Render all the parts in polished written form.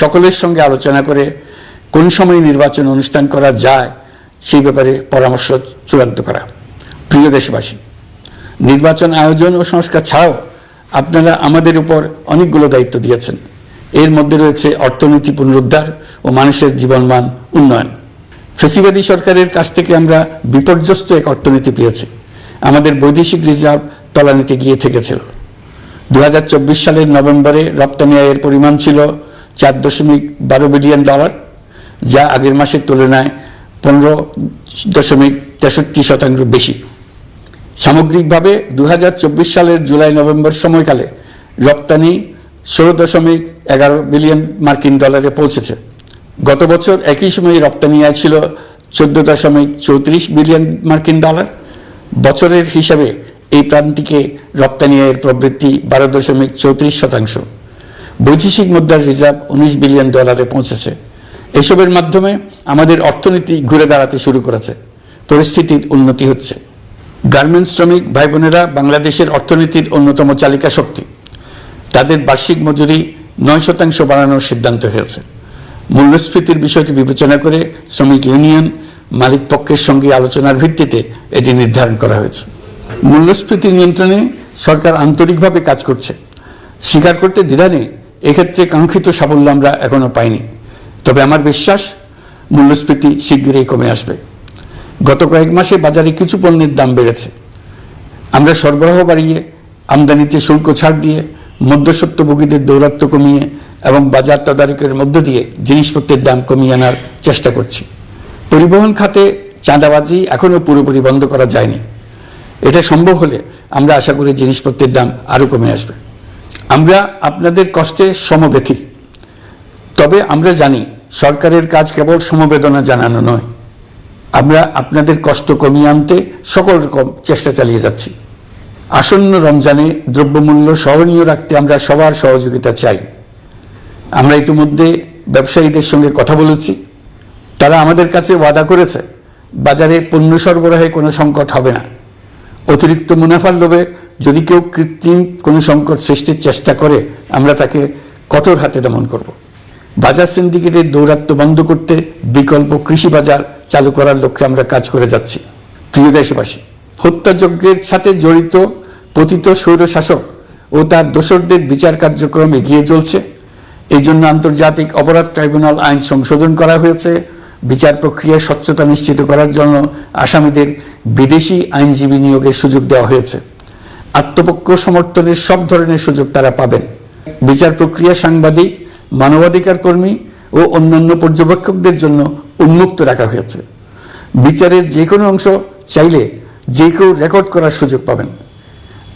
সকলের সঙ্গে আলোচনা করে কোন সময় নির্বাচন অনুষ্ঠান করা যায় সেই ব্যাপারে পরামর্শ চূড়ান্ত করা। প্রিয় দেশবাসী, নির্বাচন আয়োজন ও সংস্কার ছাড়াও আপনারা আমাদের উপর অনেকগুলো দায়িত্ব দিয়েছেন। এর মধ্যে রয়েছে অর্থনীতি পুনরুদ্ধার ও মানুষের জীবনমান উন্নয়ন। ফ্যাসিবাদী সরকারের কাছ থেকে আমরা বিপর্যস্ত এক অর্থনীতি পেয়েছি। আমাদের বৈদেশিক রিজার্ভ তলানিতে গিয়ে থেকেছিল। 2024 সালের নভেম্বরে রপ্তানি আয়ের পরিমাণ ছিল $4.12 বিলিয়ন, যা আগের মাসের তুলনায় 15.63% বেশি। সামগ্রিকভাবে 2024 সালের জুলাই নভেম্বর সময়কালে রপ্তানি $16.11 বিলিয়ন মার্কিন ডলারে পৌঁছেছে। গত বছর একই সময়ে রপ্তানি আয় ছিল $14.34 বিলিয়ন মার্কিন ডলার। বছরের হিসাবে এই প্রান্তিকে রপ্তানি আয়ের প্রবৃদ্ধি 12.34%। বৈদেশিক মুদ্রার রিজার্ভ $19 বিলিয়ন পৌঁছেছে। এসবের মাধ্যমে আমাদের অর্থনীতি ঘুরে দাঁড়াতে শুরু করেছে। পরিস্থিতির উন্নতি হচ্ছে। গার্মেন্টস শ্রমিক ভাই বোনেরা বাংলাদেশের অর্থনীতির অন্যতম চালিকা শক্তি। তাদের বার্ষিক মজুরি 9% বাড়ানোর সিদ্ধান্ত হয়েছে। মূল্যস্ফীতির বিষয়টি বিবেচনা করে শ্রমিক ইউনিয়ন মালিক পক্ষের সঙ্গে আলোচনার ভিত্তিতে এটি নির্ধারণ করা হয়েছে। মূল্যস্ফীতি নিয়ন্ত্রণে সরকার আন্তরিকভাবে কাজ করছে। স্বীকার করতে দ্বিধা নেই, এক্ষেত্রে কাঙ্ক্ষিত সাফল্য আমরা এখনো পাইনি। তবে আমার বিশ্বাস মূল্যস্ফীতি শিগগিরই কমে আসবে। গত কয়েক মাসে বাজারে কিছু পণ্যের দাম বেড়েছে। আমরা সরবরাহ বাড়িয়ে, আমদানিতে শুল্ক ছাড় দিয়ে, মধ্যস্বত্বভোগীদের দৌরাত্ম্য কমিয়ে এবং বাজার তদারকির মধ্য দিয়ে জিনিসপত্রের দাম কমিয়ে আনার চেষ্টা করছি। পরিবহন খাতে চাঁদাবাজি এখনও পুরোপুরি বন্ধ করা যায়নি। এটা সম্ভব হলে আমরা আশা করি জিনিসপত্রের দাম আরও কমে আসবে। আমরা আপনাদের কষ্টে সমব্যথী। তবে আমরা জানি সরকারের কাজ কেবল সমবেদনা জানানো নয়। আমরা আপনাদের কষ্ট কমিয়ে আনতে সকল রকম চেষ্টা চালিয়ে যাচ্ছি। আসন্ন রমজানে দ্রব্যমূল্য সহনীয় রাখতে আমরা সবার সহযোগিতা চাই। আমরা ইতিমধ্যে ব্যবসায়ীদের সঙ্গে কথা বলেছি। তারা আমাদের কাছে ওয়াদা করেছে বাজারে পণ্য সরবরাহে কোনো সংকট হবে না। অতিরিক্ত মুনাফার লোভে যদি কেউ কৃত্রিম কোনো সংকট সৃষ্টির চেষ্টা করে আমরা তাকে কঠোর হাতে দমন করব। বাজার সিন্ডিকেটের দৌরাত্ম্য বন্ধ করতে বিকল্প কৃষি বাজার চালু করার লক্ষ্যে আমরা কাজ করে যাচ্ছি। প্রিয় দেশবাসী, হত্যাযজ্ঞের সাথে জড়িত পতিত স্বৈরশাসক ও তার দোসরদের বিচার কার্যক্রম এগিয়ে চলছে। এই জন্য আন্তর্জাতিক অপরাধ ট্রাইব্যুনাল আইন সংশোধন করা হয়েছে। বিচার প্রক্রিয়ায় স্বচ্ছতা নিশ্চিত করার জন্য আসামিদের বিদেশি আইনজীবী নিয়োগের সুযোগ দেওয়া হয়েছে। আত্মপক্ষ সমর্থনের সব ধরনের সুযোগ তারা পাবেন। বিচার প্রক্রিয়া সাংবাদিক, মানবাধিকার কর্মী ও অন্যান্য পর্যবেক্ষকদের জন্য উন্মুক্ত রাখা হয়েছে। বিচারের যে কোনো অংশ চাইলে যে কেউ রেকর্ড করার সুযোগ পাবেন।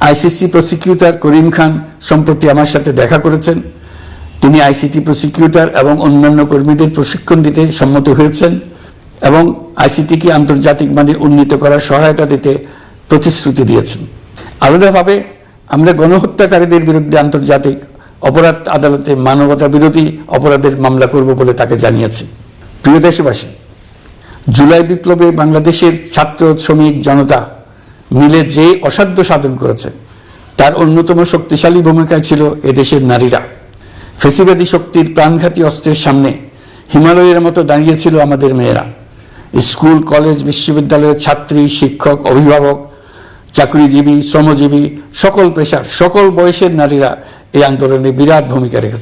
আইসিসি প্রসিকিউটর করিম খান সম্প্রতি আমার সাথে দেখা করেছেন। তিনি আইসিটি প্রসিকিউটর এবং অন্যান্য কর্মীদের প্রশিক্ষণ দিতে সম্মত হয়েছেন এবং আইসিটিকে আন্তর্জাতিক মানে উন্নীত করার সহায়তা দিতে প্রতিশ্রুতি দিয়েছেন। আলাদাভাবে আমরা গণহত্যাকারীদের বিরুদ্ধে আন্তর্জাতিক অপরাধ আদালতে মানবতা বিরোধী অপরাধের মামলা করব বলে তাকে জানিয়েছি। প্রিয় দেশবাসী, জুলাই বিপ্লবে বাংলাদেশের ছাত্র শ্রমিক জনতা মিলে যে অসাধ্য সাধন করেছে তার অন্যতম শক্তিশালী ভূমিকায় ছিল এদেশের নারীরা। ফ্যাসিবাদী শক্তির প্রাণঘাতী অস্ত্রের সামনে হিমালয়ের মতো দাঁড়িয়েছিল আমাদের মেয়েরা। স্কুল, কলেজ, বিশ্ববিদ্যালয়ের ছাত্রী, শিক্ষক, অভিভাবক, চাকরিজীবী, শ্রমজীবী, সকল পেশার, সকল বয়সের নারীরা এই আন্দোলনে বিরাট ভূমিকা রেখেছে।